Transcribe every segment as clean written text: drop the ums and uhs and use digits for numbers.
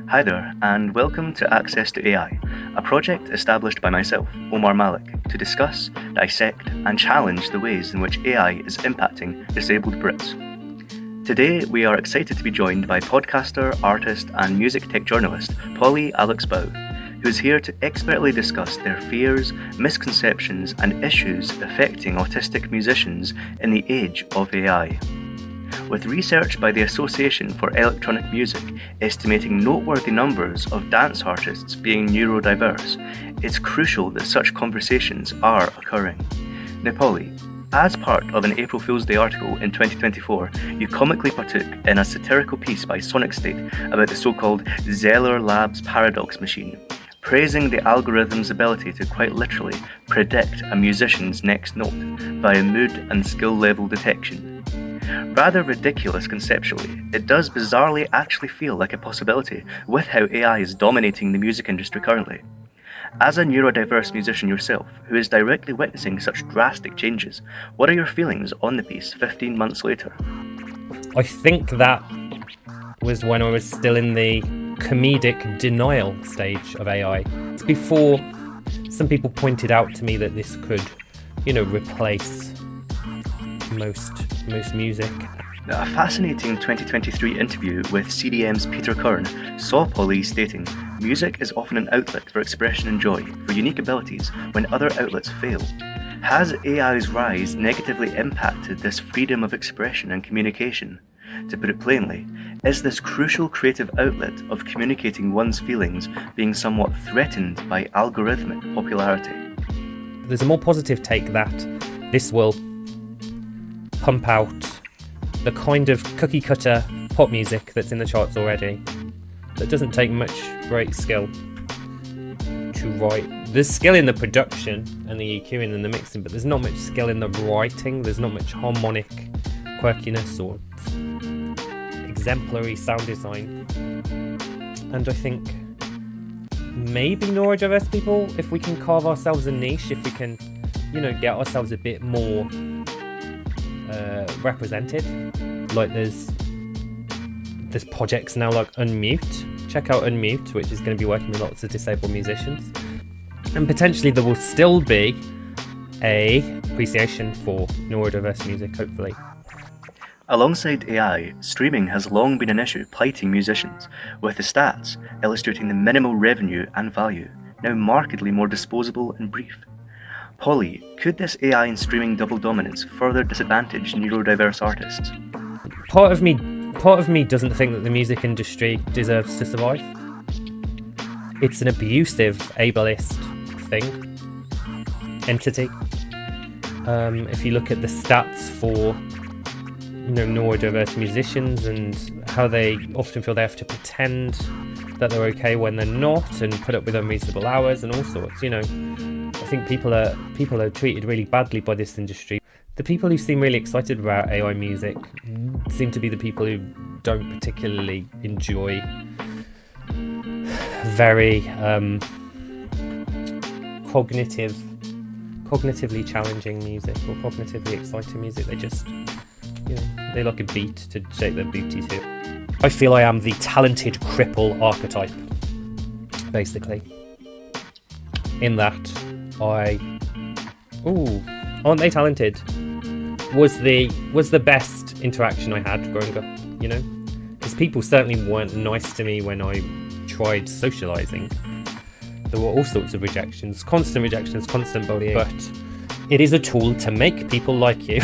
Hi there, and welcome to Access to AI, a project established by myself, Omar Malik, to discuss, dissect, and challenge the ways in which AI is impacting disabled Brits. Today, we are excited to be joined by podcaster, artist, and music tech journalist Paulee Alex Bow, who is here to expertly discuss their fears, misconceptions, and issues affecting autistic musicians in the age of AI. With research by the Association for Electronic Music estimating noteworthy numbers of dance artists being neurodiverse, it's crucial that such conversations are occurring. Now, Paulee, as part of an April Fool's Day article in 2024, you comically partook in a satirical piece by Sonic State about the so-called Zeller Labs paradox machine, praising the algorithm's ability to quite literally predict a musician's next note via mood and skill level detection. Rather ridiculous conceptually, it does bizarrely actually feel like a possibility with how AI is dominating the music industry currently. As a neurodiverse musician yourself, who is directly witnessing such drastic changes, what are your feelings on the piece 15 months later? I think that was when I was still in the comedic denial stage of AI. It's before some people pointed out to me that this could, replace most music. A fascinating 2023 interview with CDM's Peter Kern saw Paulee stating, "Music is often an outlet for expression and joy, for unique abilities when other outlets fail." Has AI's rise negatively impacted this freedom of expression and communication? To put it plainly, is this crucial creative outlet of communicating one's feelings being somewhat threatened by algorithmic popularity? There's a more positive take that this will pump out the kind of cookie cutter pop music that's in the charts already, that doesn't take much great skill to write. There's skill in the production and the EQing and the mixing, but there's not much skill in the writing. There's not much harmonic quirkiness or exemplary sound design. And I think maybe neurodiverse people, if we can carve ourselves a niche, if we can, get ourselves a bit more represented. Like there's projects now like Unmute. Check out Unmute, which is going to be working with lots of disabled musicians. And potentially there will still be a appreciation for neurodiverse music, hopefully. Alongside AI, streaming has long been an issue plaguing musicians, with the stats illustrating the minimal revenue and value, now markedly more disposable and brief. Paulee, could this AI and streaming double dominance further disadvantage neurodiverse artists? Part of me doesn't think that the music industry deserves to survive. It's an abusive, ableist entity. If you look at the stats for neurodiverse musicians and how they often feel they have to pretend that they're okay when they're not, and put up with unreasonable hours and all sorts, I think people are treated really badly by this industry. The people who seem really excited about AI music seem to be the people who don't particularly enjoy very cognitively challenging music or cognitively exciting music. They just, they like a beat to shake their booty to. I feel I am the talented cripple archetype, basically. In that aren't they talented? Was the best interaction I had growing up, because people certainly weren't nice to me when I tried socialising. There were all sorts of rejections, constant bullying, but it is a tool to make people like you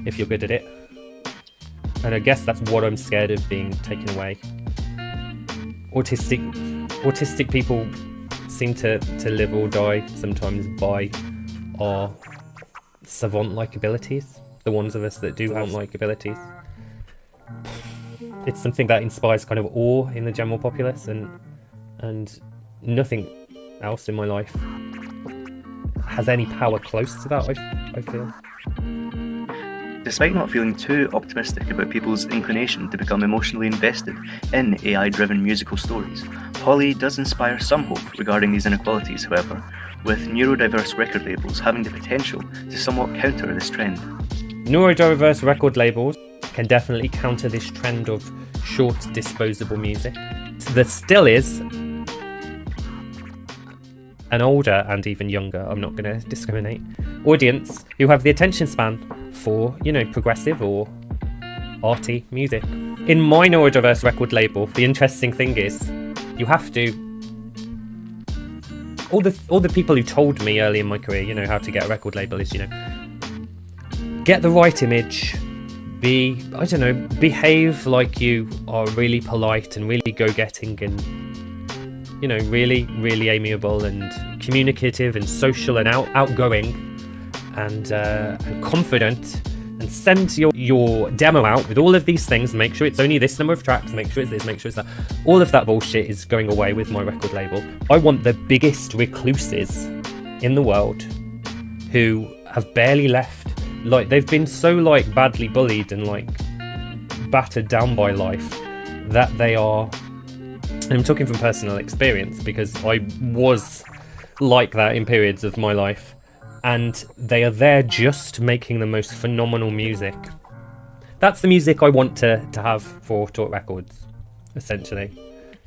if you're good at it. And I guess that's what I'm scared of being taken away. Autistic people seem to live or die sometimes by our savant-like abilities, the ones of us that do savant-like abilities. It's something that inspires kind of awe in the general populace, and nothing else in my life has any power close to that, I feel. Despite not feeling too optimistic about people's inclination to become emotionally invested in AI-driven musical stories, Paulee does inspire some hope regarding these inequalities, however, with neurodiverse record labels having the potential to somewhat counter this trend. Neurodiverse record labels can definitely counter this trend of short, disposable music. There still is an older and even younger, I'm not going to discriminate, audience who have the attention span for, progressive or arty music. In my Neurodiverse record label, the interesting thing is you have to... All the people who told me early in my career, how to get a record label is, get the right image, behave like you are really polite and really go-getting and, really, really amiable and communicative and social and outgoing and confident, and send your demo out with all of these things, make sure it's only this number of tracks, make sure it's this, make sure it's that. All of that bullshit is going away with my record label. I want the biggest recluses in the world who have barely left. Like, they've been so, badly bullied and, battered down by life that they are... And I'm talking from personal experience because I was like that in periods of my life. And they are there just making the most phenomenal music. That's the music I want to have for Talk Records, essentially.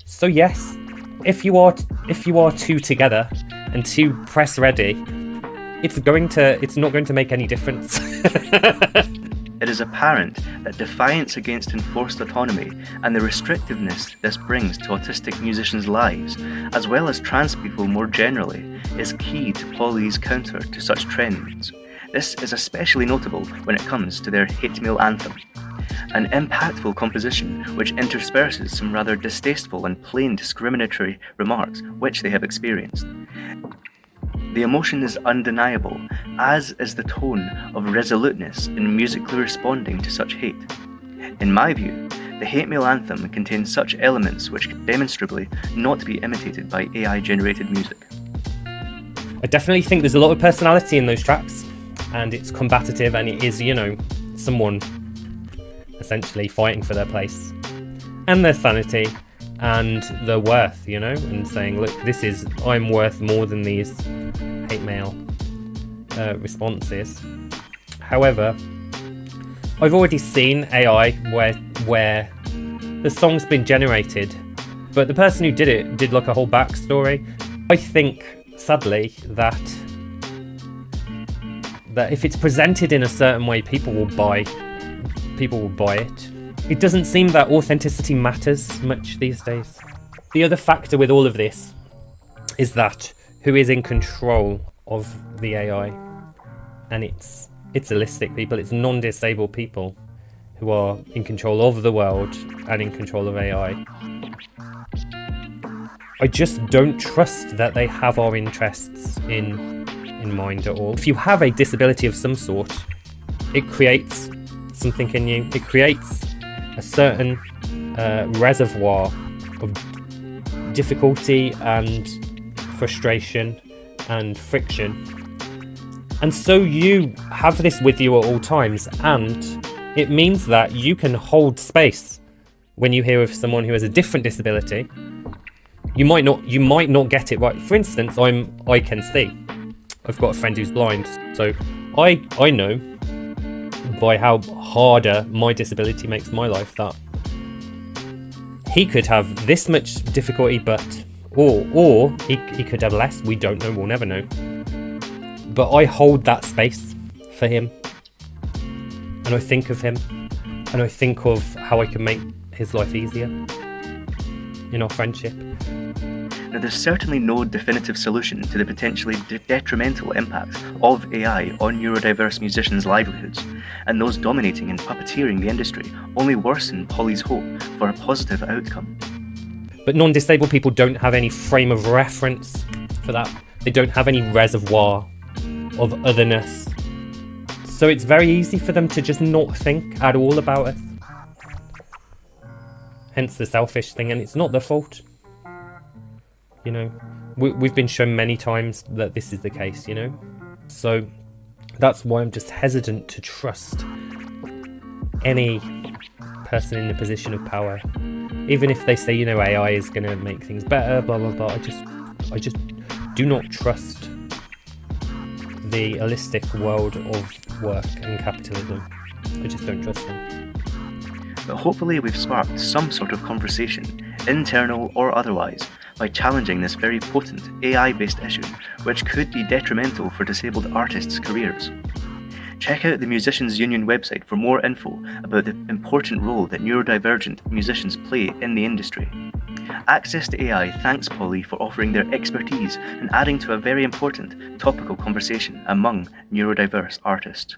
So yes, if you are two together and two press ready, it's not going to make any difference. It is apparent that defiance against enforced autonomy and the restrictiveness this brings to autistic musicians' lives, as well as trans people more generally, is key to Paulee's counter to such trends. This is especially notable when it comes to their Hate Mail anthem, an impactful composition which intersperses some rather distasteful and plain discriminatory remarks which they have experienced. The emotion is undeniable, as is the tone of resoluteness in musically responding to such hate. In my view, the Hate Mail anthem contains such elements which can demonstrably not be imitated by AI-generated music. I definitely think there's a lot of personality in those tracks, and it's combative, and it is, someone essentially fighting for their place and their sanity and their worth, and saying, look, I'm worth more than these hate mail responses. However, I've already seen AI where the song's been generated, but the person who did it did a whole backstory. I think, sadly, that if it's presented in a certain way, people will buy it. It doesn't seem that authenticity matters much these days. The other factor with all of this is that who is in control of the AI, and it's holistic people, it's non-disabled people who are in control of the world and in control of AI. I just don't trust that they have our interests in mind at all. If you have a disability of some sort, it creates something in you. It creates a certain reservoir of difficulty and frustration and friction. And so you have this with you at all times, and it means that you can hold space when you hear of someone who has a different disability. You might not get it right. For instance, I can see. I've got a friend who's blind, so I know by how harder my disability makes my life that he could have this much difficulty, or he could have less. We don't know. We'll never know. But I hold that space for him, and I think of him, and I think of how I can make his life easier in our friendship. Now, there's certainly no definitive solution to the potentially detrimental impact of AI on neurodiverse musicians' livelihoods, and those dominating and puppeteering the industry only worsen Paulee's hope for a positive outcome. But non-disabled people don't have any frame of reference for that. They don't have any reservoir of otherness. So it's very easy for them to just not think at all about us. Hence the selfish thing, and it's not their fault. We've been shown many times that this is the case, So that's why I'm just hesitant to trust any person in a position of power. Even if they say, AI is going to make things better, blah, blah, blah. I just do not trust the holistic world of work and capitalism. I just don't trust them. But hopefully we've sparked some sort of conversation internal or otherwise, by challenging this very potent AI-based issue, which could be detrimental for disabled artists' careers. Check out the Musicians Union website for more info about the important role that neurodivergent musicians play in the industry. Access to AI thanks Paulee for offering their expertise and adding to a very important topical conversation among neurodiverse artists.